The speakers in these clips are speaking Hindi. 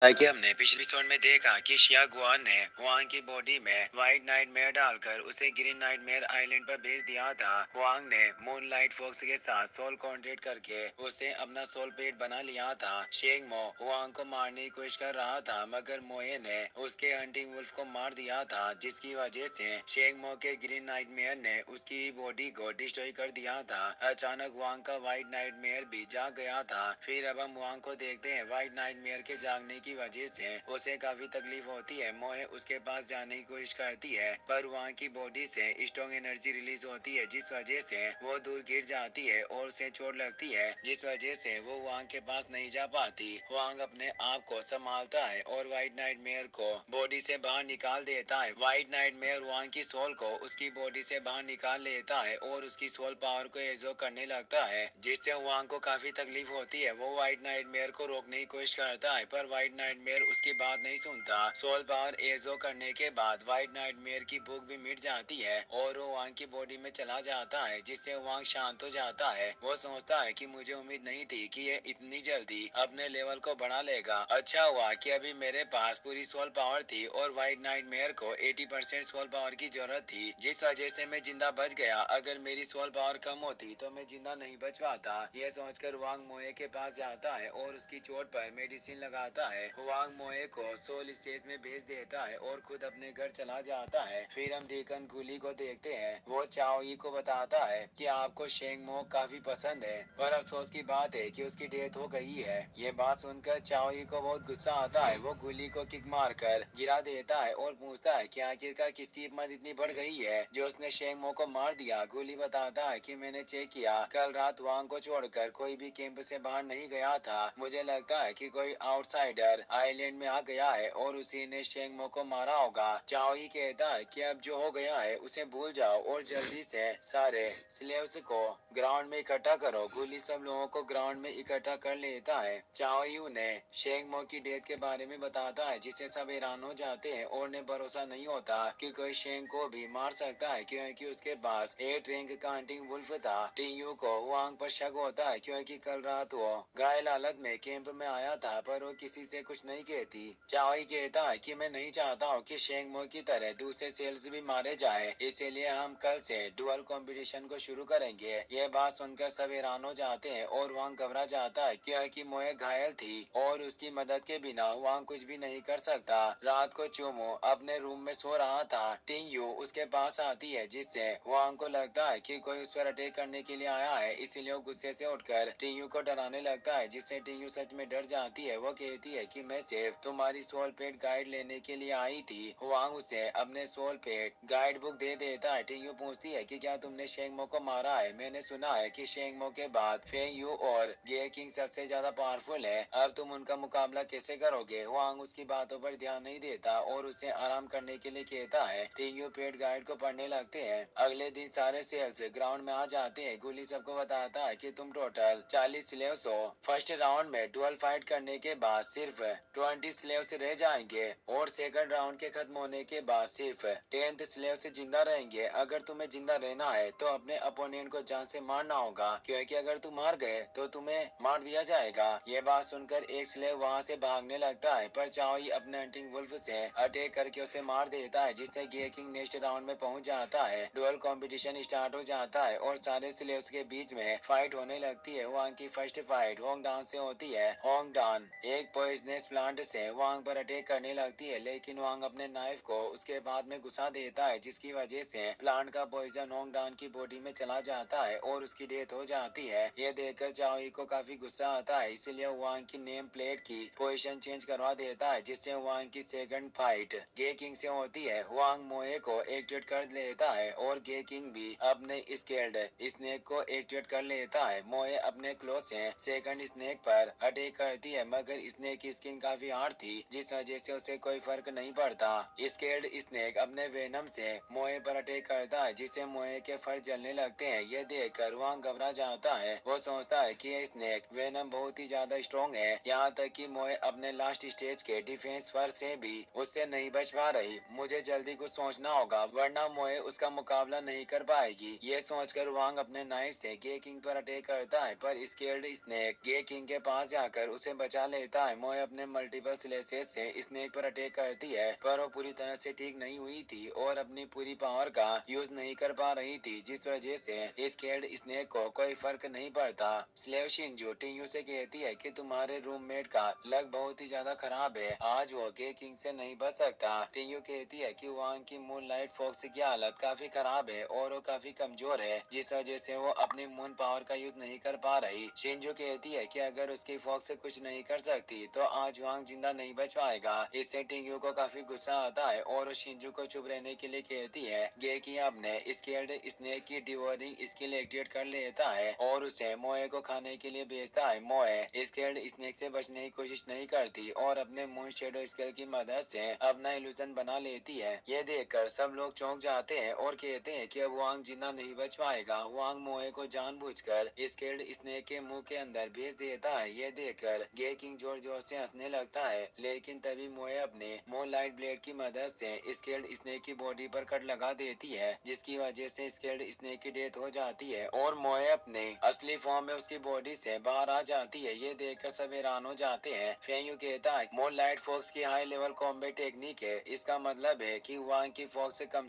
कि हमने पिछले एपिसोड में देखा कि शिया गुआन ने हुआंग की बॉडी में व्हाइट नाइटमेयर डालकर उसे ग्रीन नाइटमेयर आइलैंड पर भेज दिया था। हुआंग ने मूनलाइट फॉक्स के साथ सोल कॉन्ट्रैक्ट करके उसे अपना सोल पेट बना लिया था। शेंग मो हुआंग को मारने की कोशिश कर रहा था, मगर मोए ने उसके हंटिंग वुल्फ को मार दिया था, जिसकी वजह से शेंग मो के ग्रीन नाइटमेयर ने उसकी बॉडी को डिस्ट्रॉय कर दिया था। अचानक हुआंग का व्हाइट नाइटमेयर भी जाग गया था। फिर अब हम हुआंग को देखते हैं। व्हाइट नाइटमेयर के जागने की वजह से उसे काफी तकलीफ होती है। मोहे उसके पास जाने की कोशिश करती है, पर वहाँ की बॉडी से स्ट्रॉन्ग एनर्जी रिलीज होती है, जिस वजह से वो दूर गिर जाती है और उसे चोट लगती है, जिस वजह से वो वांग के पास नहीं जा पाती। वांग अपने आप को संभालता है और व्हाइट नाइटमेयर को बॉडी से बाहर निकाल देता है। व्हाइट नाइटमेयर वांग की सोल को उसकी बॉडी से बाहर निकाल लेता है और उसकी सोल पावर को एब्जॉर्ब करने लगता है, जिससे वांग को काफी तकलीफ होती है। वो व्हाइट नाइटमेयर को रोकने की कोशिश करता है, पर व्हाइट नाइटमेयर उसकी बात नहीं सुनता। सोल पावर एब्जॉर्ब करने के बाद व्हाइट नाइटमेयर की भूख भी मिट जाती है और वो वांग की बॉडी में चला जाता है, जिससे वांग शांत हो जाता है। वो सोचता है कि मुझे उम्मीद नहीं थी कि ये इतनी जल्दी अपने लेवल को बढ़ा लेगा। अच्छा हुआ कि अभी मेरे पास पूरी सोल पावर थी और व्हाइट नाइटमेयर को 80% सोल पावर की जरूरत थी, जिस वजह से मैं जिंदा बच गया। अगर मेरी सोल पावर कम होती तो मैं जिंदा नहीं बच पाता। यह सोचकर वांग मोए के पास जाता है और उसकी चोट पर मेडिसिन लगाता है। वांग मोए को सोल स्टेज में भेज देता है और खुद अपने घर चला जाता है। फिर हम डीकन गुली को देखते हैं। वो चाओ ई को बताता है कि आपको शेंग मो काफी पसंद है, पर अफसोस की बात है कि उसकी डेथ हो गई है। ये बात सुनकर चाओ ई को बहुत गुस्सा आता है। वो गुली को किक मारकर गिरा देता है और पूछता है कि आखिरकार किसकी हिम्मत इतनी बढ़ गई है जो उसने शेंग मो को मार दिया। गुली बताता है कि मैंने चेक किया, कल रात वांग को छोड़कर कोई भी कैंप से बाहर नहीं गया था। मुझे लगता है कि कोई आउटसाइडर आइलैंड में आ गया है और उसी ने शेंग मो को मारा होगा। चाओ ही कहता है कि अब जो हो गया है उसे भूल जाओ और जल्दी से सारे स्लेव्स को ग्राउंड में इकट्ठा करो। गुली सब लोगों को ग्राउंड में इकट्ठा कर लेता है। चाओ ही उन्हें शेंग मो की डेथ के बारे में बताता है, जिससे सब हैरान हो जाते हैं और उन्हें भरोसा नहीं होता कि कोई शेंग को भी मार सकता है, क्योंकि उसके पास 8 रैंक का हंटिंग वुल्फ था। टीयू को वांग पर शक होता है, क्योंकि कल रात वो घायल हालत में कैंप में आया था, पर वो किसी से कुछ नहीं कहती। चाओ ही कहता है कि मैं नहीं चाहता हूँ कि शेंग मो की तरह दूसरे सेल्स भी मारे जाए, इसीलिए हम कल से डुअल कंपटीशन को शुरू करेंगे। ये बात सुनकर सब हैरान हो जाते हैं और वांग घबरा जाता है, क्योंकि मोए घायल थी और उसकी मदद के बिना वांग कुछ भी नहीं कर सकता। रात को चूमो अपने रूम में सो रहा था। टिंग यू उसके पास आती है, जिससे वांग को लगता है कि कोई उस पर अटैक करने के लिए आया है, इसीलिए वो गुस्से से उठकर टिंग यू को डराने लगता है, जिससे टिंग यू सच में डर जाती है। वो कहती है कि मैं सिर्फ तुम्हारी सोल पेट गाइड लेने के लिए आई थी। वांग उसे अपने सोल पेट गाइड बुक दे देता है। टिंग यू पूछती है कि क्या तुमने शेंग मो को मारा है? मैंने सुना है कि शेंग मो के बाद फेंग यू और गे किंग सबसे ज्यादा पावरफुल है। अब तुम उनका मुकाबला कैसे करोगे? वांग उसकी बातों पर ध्यान नहीं देता और उसे आराम करने के लिए कहता है। टिंग यू पेट गाइड को पढ़ने लगते हैं। अगले दिन सारे सेल्स ग्राउंड में आ जाते हैं। गुली सबको बताता है कि तुम टोटल 40 स्लेव्स हो। फर्स्ट राउंड में डुअल फाइट करने के बाद सिर्फ 20 स्लेव्स रह जाएंगे और सेकंड राउंड के खत्म होने के बाद सिर्फ 10th स्लेव्स जिंदा रहेंगे। अगर तुम्हें जिंदा रहना है तो अपने अपोनेंट को जान से मारना होगा, क्योंकि अगर तुम मार गए तो तुम्हें मार दिया जाएगा। ये बात सुनकर एक स्लेव वहाँ से भागने लगता है, पर चाओ ही अपने हंटिंग वुल्फ से अटैक करके उसे मार देता है, जिससे गे किंग नेक्स्ट राउंड में पहुंच जाता है। डुअल कंपटीशन स्टार्ट हो जाता है और सारे स्लेव्स के बीच में फाइट होने लगती है। वांग की फर्स्ट फाइट होंग डान से होती है। होंग डान एक पॉइजनस प्लांट से वांग पर अटैक करने लगती है, लेकिन वांग अपने नाइफ को उसके बाद में घुसा देता है, जिसकी वजह से प्लांट का पॉइजन होंग डान की बॉडी में चला जाता है और उसकी डेथ हो जाती है। ये देखकर चाओ ही को काफी गुस्सा आता है, इसलिए वांग की नेम प्लेट की पोजीशन चेंज करवा देता है, जिससे वांग की सेकंड फाइट गे किंग से होती है। वांग मोए को एक्टिवेट कर लेता है और गे किंग भी अपने स्केल्ड स्नेक को एक्टिवेट कर लेता है। मोए अपने क्लो से सेकंड स्नेक पर अटैक करती है, मगर स्नेक की स्किन काफी हार्ड थी, जिस वजह से उसे कोई फर्क नहीं पड़ता। स्केल्ड स्नेक अपने वेनम से मोए पर अटैक करता है, जिससे मोए के फर जलने लगते हैं। यह देखकर वांग घबरा जाता है। वो सोचता है कि यह स्नेक वेनम बहुत ही ज्यादा स्ट्रॉन्ग है, यहाँ तक कि मोए अपने लास्ट स्टेज के डिफेंस फर से भी उससे नहीं बच पा रही। मुझे जल्दी कुछ सोचना होगा, वरना मोए उसका मुकाबला नहीं कर पाएगी। ये सोचकर वांग अपने नाइफ से गे किंग पर अटैक करता है, पर स्केल्ड स्नेक गे किंग के पास जाकर उसे बचा लेता है। मोए अपने मल्टीपल स्लेसेस से स्नेक पर अटैक करती है, पर वो पूरी तरह से ठीक नहीं हुई थी और अपनी पूरी पावर का यूज नहीं कर पा रही थी, जिस वजह से स्केल्ड स्नेक को कोई फर्क नहीं पड़ता। स्लेव शिंजू टिंगयू से कहती है कि तुम्हारे रूममेट का लक बहुत ही ज्यादा खराब है, आज वो गे किंग से नहीं बच सकता। टिंगयू कहती है कि वांग की मूनलाइट फॉक्स की हालत काफी खराब है और वो काफी कमजोर है, जिस वजह से वो अपनी मून पावर का यूज नहीं कर पा रही। शिंजू कहती है कि अगर उसकी फॉक्स से कुछ नहीं कर सकती तो आज वांग जिंदा नहीं बच पाएगा। इससे टिंगयू को काफी गुस्सा आता है और वो शिंजू को चुप रहने के लिए कहती है। गे किंग अपने स्केल्ड स्नेक की डिवोरिंग स्किल एक्टिवेट कर लेता है और उसे मोए को खाने के लिए भेजता है। मोए स्केल्ड स्नेक से बचने की कोशिश नहीं करती और अपने मून शेडो स्केल की मदद से अपना इल्यूजन बना लेती है। ये देखकर सब लोग चौंक जाते हैं और कहते हैं कि अब वांग जिंदा नहीं बच पाएगा। वांग मोए को जानबूझकर स्केल्ड स्नेक के मुंह के अंदर भेज देता है। ये देखकर गे किंग जोर जोर से हंसने लगता है, लेकिन तभी मोए अपने मूनलाइट ब्लेड की मदद से स्केल्ड स्नेक की बॉडी पर कट लगा देती है, जिसकी वजह से स्केल्ड स्नेक की डेथ हो जाती है और मोए अपने असली फॉर्म में उसकी बॉडी से बाहर आ जाती है। ये देखकर सब हैरान हो जाते हैं। फेंग यू कहता है मूनलाइट फॉक्स की हाई लेवल कॉम्बैट टेक्निक है, इसका मतलब है कि वांग की फॉक्स से कम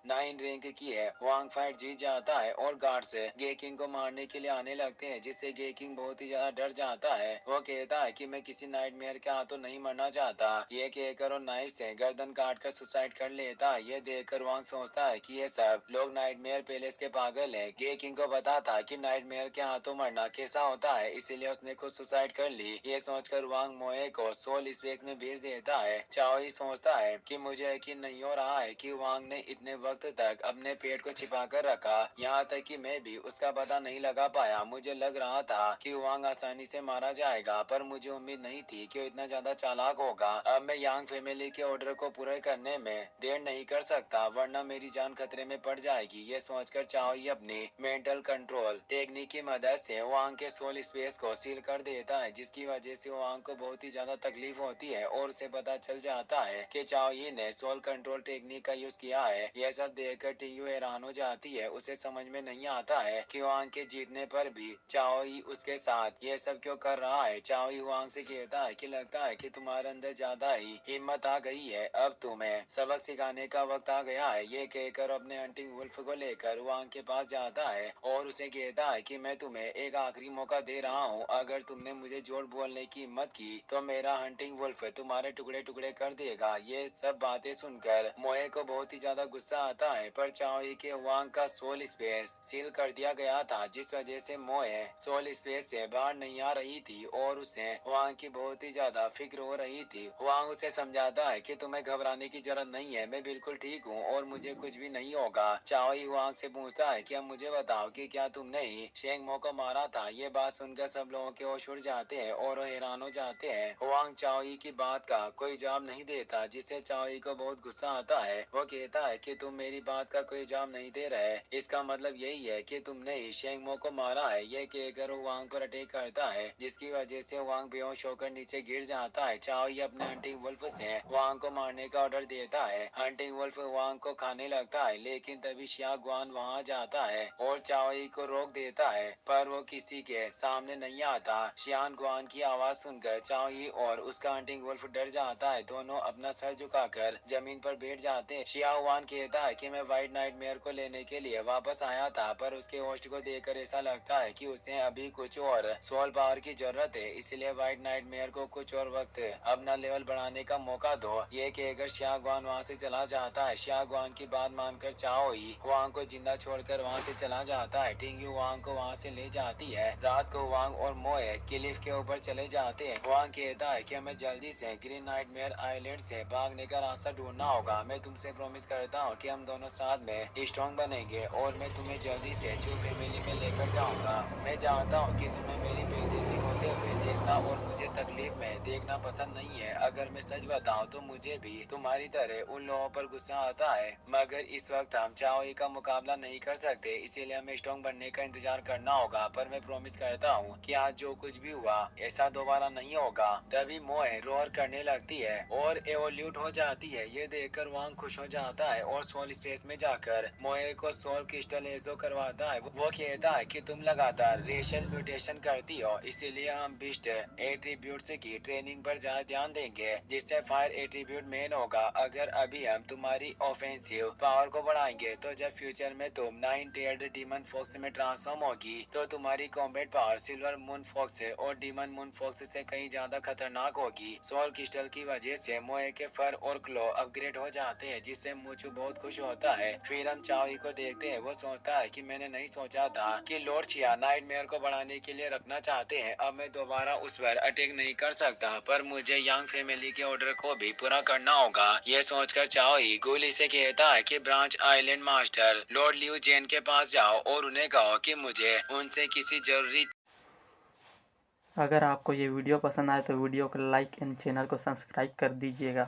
9 रैंक की है। वांग फाइट जीत जाता है और गार्ड्स गे किंग को मारने के लिए आने लगते हैं, जिससे गे किंग बहुत ही ज्यादा डर जाता है। वो कहता है कि मैं किसी नाइटमेयर के हाथों नहीं मरना चाहता। ये कहकर वो नाइफ से गर्दन काट कर सुसाइड कर लेता है। ये देखकर वांग सोचता है कि ये सब लोग नाइटमेयर पैलेस के पागल हैं। गे किंग को पता था कि नाइटमेयर के हाथों मरना कैसा होता है, इसीलिए उसने खुद सुसाइड कर ली। ये सोचकर वांग मोए को सोल स्पेस में भेज देता है। चाओ ही सोचता है कि मुझे यकीन नहीं हो रहा है कि वांग ने इतने वक्त तक अपने पेट को छिपा कर रखा, यहाँ तक कि मैं भी उसका पता नहीं लगा पाया। मुझे लग रहा था कि वांग आसानी से मारा जाएगा, पर मुझे उम्मीद नहीं थी कि वो इतना ज्यादा चालाक होगा। अब मैं यांग फैमिली के ऑर्डर को पूरा करने में देर नहीं कर सकता, वरना मेरी जान खतरे में पड़ जाएगी। ये सोचकर चाओ ही अपनी मेंटल कंट्रोल टेक्निक की मदद से वांग के सोल स्पेस को सील कर देता है, जिसकी वजह से वांग को बहुत ही ज्यादा तकलीफ होती है और उसे पता चल जाता है कि चाओ ही ने सोल कंट्रोल टेक्निक का यूज किया है। यह सब देखकर टिंगयू हैरान हो जाती है। उसे समझ में नहीं आता है कि वांग के जीतने पर भी चाओ ही उसके साथ ये सब क्यों कर रहा है। चाओ ही वांग से कहता है कि लगता है कि तुम्हारे अंदर ज्यादा ही हिम्मत आ गई है, अब तुम्हें सबक सिखाने का वक्त आ गया है। ये कहकर अपने हंटिंग वुल्फ को लेकर वांग के पास जाता है और उसे कहता है कि मैं तुम्हें एक आखिरी मौका दे रहा हूँ, अगर तुमने मुझे झूठ बोलने की हिम्मत की तो मेरा हंटिंग वुल्फ तुम्हारे टुकड़े टुकड़े कर देगा। ये सब बातें सुनकर मोए को बहुत ही ज्यादा गुस्सा आता है, पर चाओ ही के वांग का सोल स्पेस सील कर दिया गया था, जिस वजह से मोए सोल स्पेस से बाहर नहीं आ रही थी और उसे वांग की बहुत ही ज्यादा फिक्र हो रही थी। वांग उसे समझाता है कि तुम्हें घबराने की जरूरत नहीं है, मैं बिल्कुल ठीक हूँ और मुझे कुछ भी नहीं होगा। चाओ ही वांग से पूछता है कि अब मुझे बताओ कि क्या तुमने ही शेंगमो को मारा था। ये बात सुनकर सब लोगों के होश उड़ जाते हैं और वो हैरान हो जाते हैं। वांग चाओ ही की बात का कोई जवाब नहीं देता, जिससे चाओ ही को बहुत गुस्सा आता है। वो कहता है कि तुम मेरी बात का कोई जवाब नहीं दे रहे, इसका मतलब यही है कि तुमने ही शेंगमो को मारा है। ये कहकर वो वांग पर अटैक करता है, जिसकी वजह से वांग बेहोश होकर नीचे गिर जाता है। चाओ ही अपने हंटिंग वुल्फ से वांग को मारने का ऑर्डर देता है। हंटिंग वुल्फ वांग को खाने लगता है, लेकिन तभी शिया गुआन वहाँ जाता है और चाओ ही को रोक देता है, पर वो किसी के सामने नहीं आता। शियान गुआन की आवाज सुनकर चाओ ही और उसका हंटिंग वुल्फ डर जाता है। दोनों अपना सर झुकाकर जमीन पर बैठ जाते हैं। शिया गुआन कहता है कि मैं व्हाइट नाइटमेयर को लेने के लिए वापस आया था, पर उसके होस्ट को देखकर ऐसा लगता है कि उसे अभी कुछ और सोल पावर की जरूरत है, इसलिए व्हाइट नाइटमेयर को कुछ और वक्त अपना लेवल बढ़ाने का मौका दो। ये कहकर शिया गुआन वहाँ से चला जाता है। शिया गुआन की बात मानकर चाओ ही वांग को जिंदा छोड़कर वहाँ से चला जाता है। टिंगयू वांग को वहाँ से ले जाती है। रात को वांग और मोए क्लिफ के ऊपर चले जाते हैं। वांग कहता है कि हमें जल्दी से ग्रीन नाइटमेयर आइलैंड से भागने का रास्ता ढूंढना होगा। मैं तुमसे प्रॉमिस करता हूँ कि हम दोनों साथ में स्ट्रॉन्ग बनेंगे और मैं तुम्हें जल्दी से चू फैमिली में लेकर जाऊंगा। मैं जानता हूँ कि तुम्हें मेरी बेइज्जती होते हुए देखना और मुझे तकलीफ में देखना पसंद नहीं है। अगर मैं सच बताऊँ तो मुझे भी तुम्हारी तरह उन लोगों पर गुस्सा आता है, मगर इस वक्त हम चाओ ही का मुकाबला नहीं कर सकते, इसीलिए हमें स्ट्रॉन्ग बनने का इंतजार करना होगा। पर मैं प्रॉमिस करता हूँ कि आज जो कुछ भी हुआ ऐसा दोबारा नहीं होगा। तभी मोए रोर करने लगती है और एवोल्यूट हो जाती है। ये देखकर वांग खुश हो जाता है और सोल स्पेस में जाकर मोए को सोल क्रिस्टल एजो करवाता है। वो कहता है कि तुम लगातार रेशियल म्यूटेशन करती हो, इसीलिए हम बिस्ट एट्रीब्यूट से की ट्रेनिंग पर ज्यादा ध्यान देंगे, जिससे फायर एट्रीब्यूट मेन होगा। अगर अभी हम तुम्हारी ऑफेंसिव पावर को बढ़ाएंगे तो जब फ्यूचर में तुम 9 टियर्ड डीमन फॉक्स में ट्रांसफॉर्म होगी तो तुम्हारी combat power silver moon fox और डीमन मून फॉक्स से कहीं ज्यादा खतरनाक होगी। सोल क्रिस्टल की वजह से मोए के फर और क्लो अपग्रेड हो जाते हैं, जिससे मूचू बहुत खुश होता है। फिर हम चावी को देखते हैं, वो सोचता है कि मैंने नहीं सोचा था कि लॉर्ड छिया नाइटमेयर को बढ़ाने के लिए रखना चाहते हैं। अब मैं दोबारा उस पर अटैक नहीं कर सकता, पर मुझे यांग फैमिली के ऑर्डर को भी पूरा करना होगा। यह सोचकर चाओ ही गोली से कहता है कि branch island master lord Liu Jen के पास जाओ और उन्हें कहो कि मुझे उनसे किसी जरूरी। अगर आपको ये वीडियो पसंद आए तो वीडियो को लाइक एंड चैनल को सब्सक्राइब कर दीजिएगा।